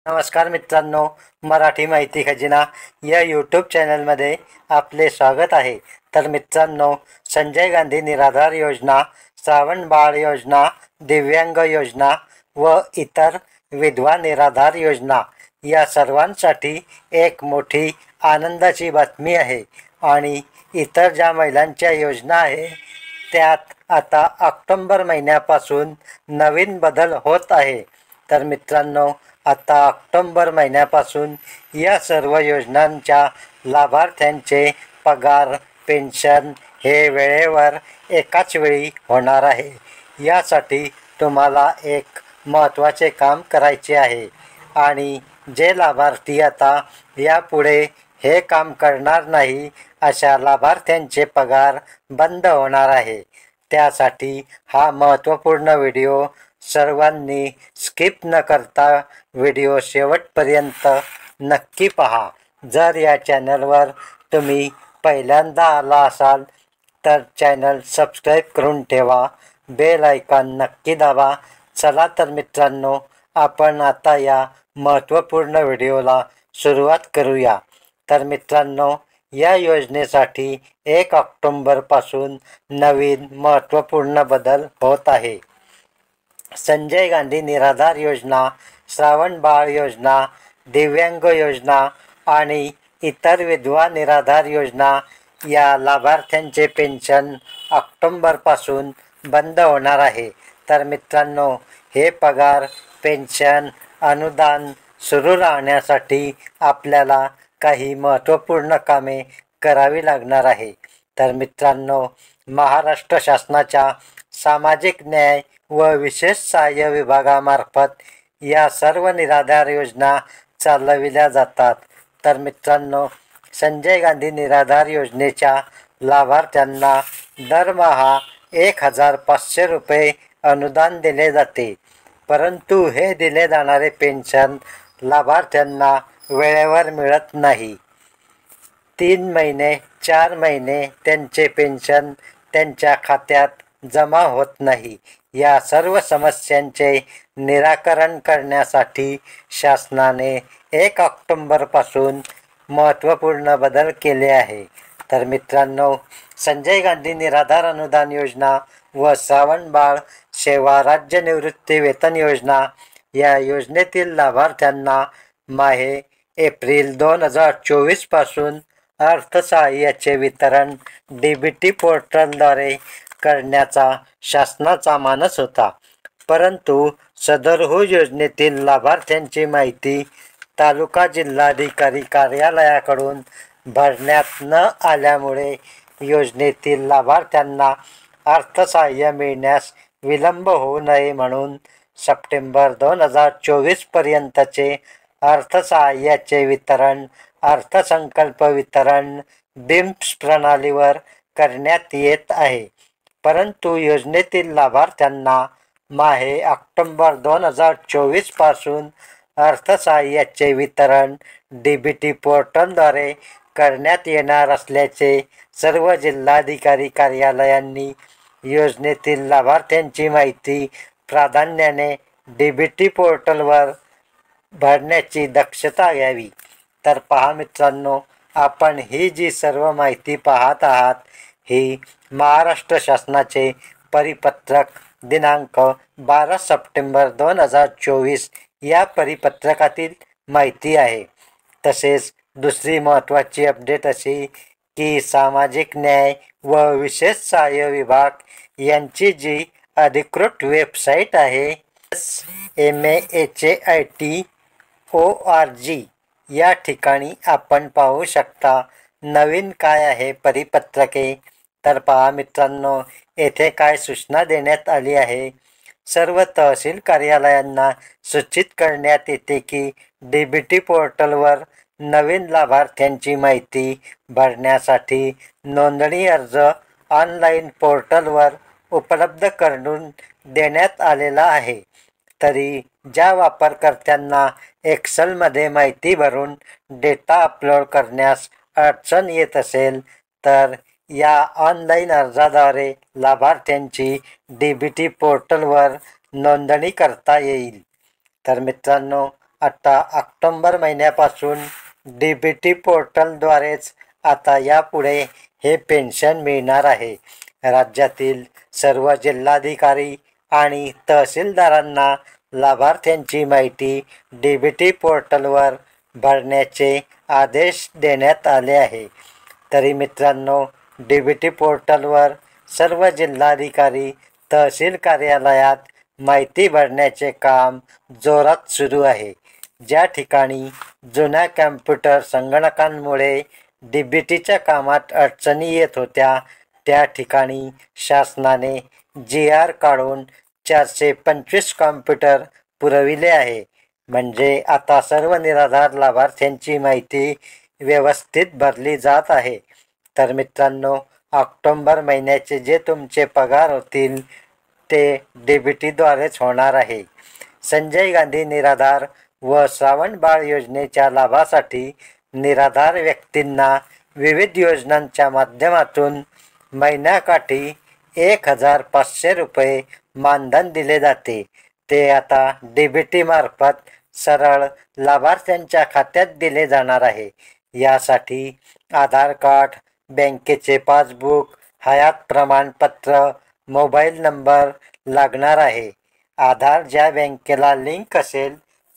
नमस्कार मित्रांनो, मराठी माहिती खजिना या यूट्यूब चॅनलमध्ये आपले स्वागत आहे। तर मित्रांनो, संजय गांधी निराधार योजना, श्रावण बाळ योजना, दिव्यांग योजना व इतर विधवा निराधार योजना या सर्वांसाठी एक मोठी आनंदाची बातमी आहे। आणि इतर ज्या महिलांच्या योजना आहे त्यात आता ऑक्टोबर महिन्यापासून नवीन बदल होत आहे। तर मित्रांनो, आता ऑक्टोबर महिन्यापासून या सर्व योजनांच्या लाभार्थ्यांचे पगार, पेन्शन हे वेळेवर एकाच वेळी होणार आहे। यासाठी तुम्हाला एक महत्त्वाचे काम करायचे आहे आणि जे लाभार्थी आता यापुढे हे काम करणार नाही अशा लाभार्थ्यांचे पगार बंद होणार आहे। त्यासाठी हा महत्त्वपूर्ण व्हिडिओ सर्वांनी स्किप न करता व्हिडिओ शेवटपर्यंत नक्की पहा। जर या चॅनलवर तुम्ही पहिल्यांदा आला असाल तर चॅनल सबस्क्राईब करून ठेवा, बेल आयकॉन नक्की दाबा। चला तर मित्रांनो, आपण आता या महत्त्वपूर्ण व्हिडिओला सुरुवात करूया। तर मित्रांनो, या योजनेसाठी 1 ऑक्टोबरपासून नवीन महत्त्वपूर्ण बदल होत आहे। संजय गांधी निराधार योजना, श्रावण बाळ योजना, दिव्यांग योजना आणि इतर विधवा निराधार योजना या लाभार्थ्यांचे पेन्शन ऑक्टोबरपासून बंद होणार आहे। तर मित्रांनो, हे पगार, पेन्शन, अनुदान सुरू राहण्यासाठी आपल्याला काही महत्त्वपूर्ण कामे करावी लागणार आहे। तर मित्रांनो, महाराष्ट्र शासनाच्या सामाजिक न्याय व विशेष सहाय्य विभागामार्फत या सर्व निराधार योजना चालविल्या जातात। तर मित्रांनो, संजय गांधी निराधार योजनेच्या लाभार्थ्यांना दरमहा 1,500 रुपये अनुदान दिले जाते, परंतु हे दिले जाणारे पेन्शन लाभार्थ्यांना वेळेवर मिळत नाही। 3 महिने 4 महिने त्यांचे पेन्शन त्यांच्या खात्यात जमा होत नाही। या सर्व समस्यांचे निराकरण करण्यासाठी शासनाने 1 ऑक्टोबरपासून महत्त्वपूर्ण बदल केले आहे। तर मित्रांनो, संजय गांधी निराधार अनुदान योजना व श्रावण बाळ सेवा राज्य निवृत्ती वेतन योजना या योजनेतील लाभार्थ्यांना माहे एप्रिल 2024 पासून अर्थसहाय्याचे वितरण DBT पोर्टलद्वारे करण्याचा शासनाचा मानस होता, परंतु सदरहू योजनेतील लाभार्थ्यांची माहिती तालुका जिल्हाधिकारी कार्यालयाकडून भरण्यात न आल्यामुळे योजनेतील लाभार्थ्यांना अर्थसहाय्य मिळण्यास विलंब होऊ नये म्हणून सप्टेंबर 2024 पर्यंतचे अर्थसहाय्याचे वितरण अर्थसंकल्प वितरण BIMS प्रणालीवर करण्यात येत आहे। परंतु योजनेतील लाभार्थ्यांना माहे ऑक्टोबर 2024 पासून अर्थसहाय्याचे वितरण DBT पोर्टलद्वारे करण्यात येणार असल्याचे सर्व जिल्हाधिकारी कार्यालयांनी योजनेतील लाभार्थ्यांची माहिती प्राधान्याने DBT पोर्टलवर भरण्याची दक्षता घ्यावी। तर पहा मित्रांनो, आपण ही जी सर्व माहिती पाहत आहात ही महाराष्ट्र शासनाचे परिपत्रक दिनांक 12 सप्टेंबर 2024 या परिपत्रकातील माहिती आहे। तसेच दुसरी महत्त्वाची अपडेट अशी की सामाजिक न्याय व विशेष सहाय्य विभाग यांची जी अधिकृत वेबसाईट आहे SMAHIT.org या ठिकाणी आपण पाहू शकता नवीन काय आहे परिपत्रके। तर पहा मित्रांनो, येथे काय सूचना देण्यात आली आहे। सर्व तहसील कार्यालयांना सूचित करण्यात येते की DBT पोर्टलवर नवीन लाभार्थ्यांची माहिती भरण्यासाठी नोंदणी अर्ज ऑनलाईन पोर्टलवर उपलब्ध करून देण्यात आलेला आहे। तरी ज्या वापरकर्त्यांना एक्सेलमध्ये माहिती भरून डेटा अपलोड करण्यास अडचण येत असेल तर या ऑनलाईन अर्जाद्वारे लाभार्थ्यांची DBT पोर्टलवर नोंदणी करता येईल। तर मित्रांनो, आता ऑक्टोबर महिन्यापासून DBT पोर्टलद्वारेच आता यापुढे हे पेन्शन मिळणार आहे. राज्यातील सर्व जिल्हाधिकारी आणि तहसीलदारांना लाभार्थ्यांची माहिती DBT पोर्टलवर भरण्याचे आदेश देण्यात आले आहे. तरी मित्रांनो, DBT पोर्टलवर सर्व जिल्हाधिकारी तहसील कार्यालयात माहिती भरण्याचे काम जोरात सुरू आहे. ज्या ठिकाणी जुन्या कम्प्युटर संगणकांमुळे DBTच्या कामात अडचणी येत होत्या त्या ठिकाणी शासनाने GR काढून 425 कॉम्प्युटर पुरविले आहे. म्हणजे आता सर्व निराधार लाभार्थ्यांची माहिती व्यवस्थित भरली जात आहे. तर मित्रांनो, ऑक्टोबर महिन्याचे जे तुमचे पगार होतील ते DBTद्वारेच होणार आहे. संजय गांधी निराधार व श्रावण बाळ योजनेच्या लाभासाठी निराधार व्यक्तींना विविध योजनांच्या माध्यमातून महिन्याकाठी 1,500 रुपये मानधन दिले जाते. ते आता DBT मार्फत सरळ लाभार्थ्यांच्या खात्यात दिले जाणार आहे. यासाठी आधार कार्ड, बँकेचे पासबुक, हयात प्रमाणपत्र, मोबाईल नंबर लागणार आहे. आधार ज्या बँकेला लिंक असेल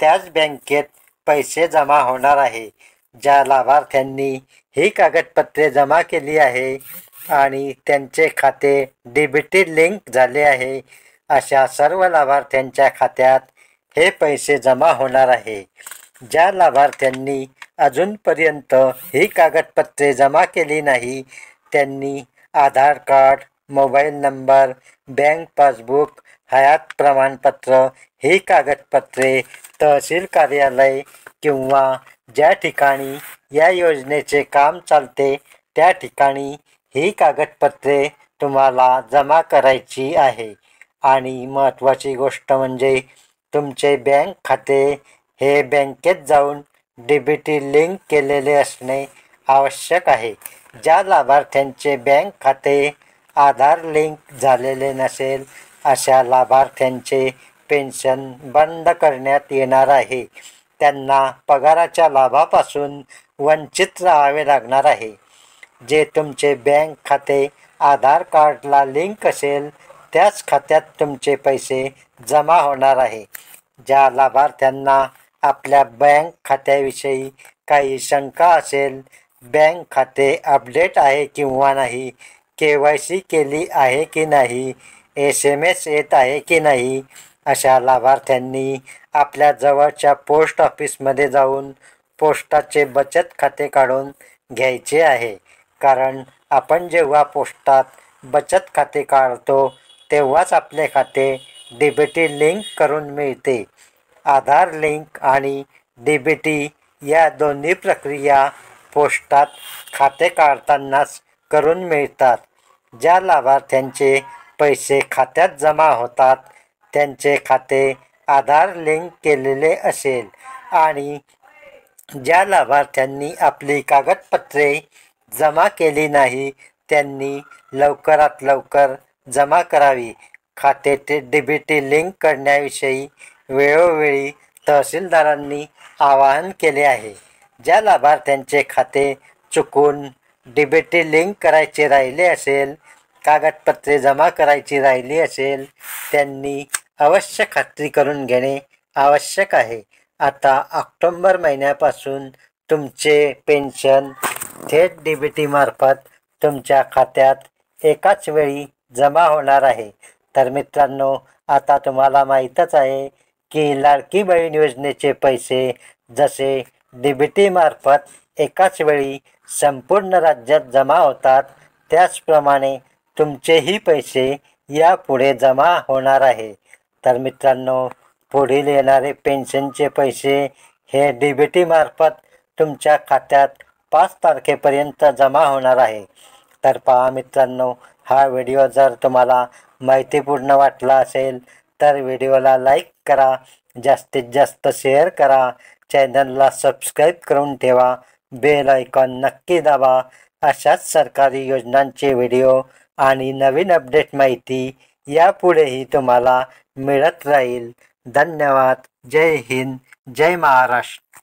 त्याच बँकेत पैसे जमा होणार आहे. ज्या लाभार्थ्यांनी ही कागदपत्रे जमा केली आहे आणि त्यांचे खाते DBT लिंक झाले आहे अशा सर्व लाभार्थ्यांच्या खात्यात हे पैसे जमा होणार आहे. ज्या लाभार्थ्यांनी अजूनपर्यंत ही कागदपत्रे जमा केली नाही त्यांनी Aadhaar card, mobile number, bank passbook, हयात प्रमाणपत्र ही कागदपत्रे तहसील कार्यालय किंवा ज्या ठिकाणी या योजनेचे काम चालते त्या ठिकाणी ही कागदपत्रे तुम्हाला जमा करायची आहे. आणि महत्त्वाची गोष्ट म्हणजे तुमचे बँक खाते हे बँकेत जाऊन DBT लिंक केलेले असणे आवश्यक आहे. ज्या लाभार्थ्यांचे बँक खाते आधार लिंक झालेले नसेल अशा लाभार्थ्यांचे पेन्शन बंद करण्यात येणार आहे. त्यांना पगाराच्या लाभापासून वंचित राहावे लागणार आहे. जे तुमचे बँक खाते आधार कार्डला लिंक असेल त्याच खात्यात तुमचे पैसे जमा होणार आहे. ज्या लाभार्थ्यांना आपल्या बँक खात्याविषयी काही शंका असेल, बँक खाते अपडेट आहे किंवा नाही, KYC केली आहे की नाही, SMS येत आहे की नाही, अशा लाभार्थ्यांनी आपल्या जवळच्या पोस्ट ऑफिसमध्ये जाऊन पोस्टाचे बचत खाते काढून घ्यायचे आहे. कारण आपण जेव्हा पोस्टात बचत खाते काढतो तेव्हाच आपले खाते DBT लिंक करून मिळते. आधार लिंक आणि DBT या दोन्ही प्रक्रिया पोस्टात खाते काढतानाच करून मिळतात. ज्या लाभार्थ्यांचे पैसे खात्यात जमा होतात त्यांचे खाते आधार लिंक केलेले असेल आणि ज्या लाभार्थ्यांनी आपली कागदपत्रे जमा केली नाही त्यांनी लवकरात लवकर जमा करावी. खाते DBT लिंक करण्याविषयी वेळोवेळी तहसीलदारांनी आवाहन केले आहे. ज्या लाभार्थ्यांचे खाते चुकून DBT लिंक करायचे राहिले असेल, कागदपत्रे जमा करायची राहिली असेल त्यांनी अवश्य खात्री करून घेणे आवश्यक आहे. आता ऑक्टोबर महिन्यापासून तुमचे पेन्शन थेट DBT मार्फत तुमच्या खात्यात एकाच वेळी जमा होणार आहे. तर मित्रांनो, आता तुम्हाला माहीतच आहे की लाडकी बहीण योजनेचे पैसे जसे DBT मार्फत एकाच वेळी संपूर्ण राज्यात जमा होतात त्याचप्रमाणे तुमचेही पैसे यापुढे जमा होणार आहे. तर मित्रांनो, पुढील येणारे पेन्शनचे पैसे हे DBT मार्फत तुमच्या खात्यात 5 तारखेपर्यंत जमा होणार आहे. तर पहा मित्रांनो, हा व्हिडिओ जर तुम्हाला माहितीपूर्ण वाटला असेल तर व्हिडिओला लाईक करा, जास्तीत जास्त शेअर करा, चॅनलला सबस्क्राईब करून ठेवा, बेल आयकॉन नक्की दाबा. अशाच सरकारी योजनांचे व्हिडिओ आणि नवीन अपडेट माहिती यापुढेही तुम्हाला मिळत राहील. धन्यवाद. जय हिंद. जय महाराष्ट्र.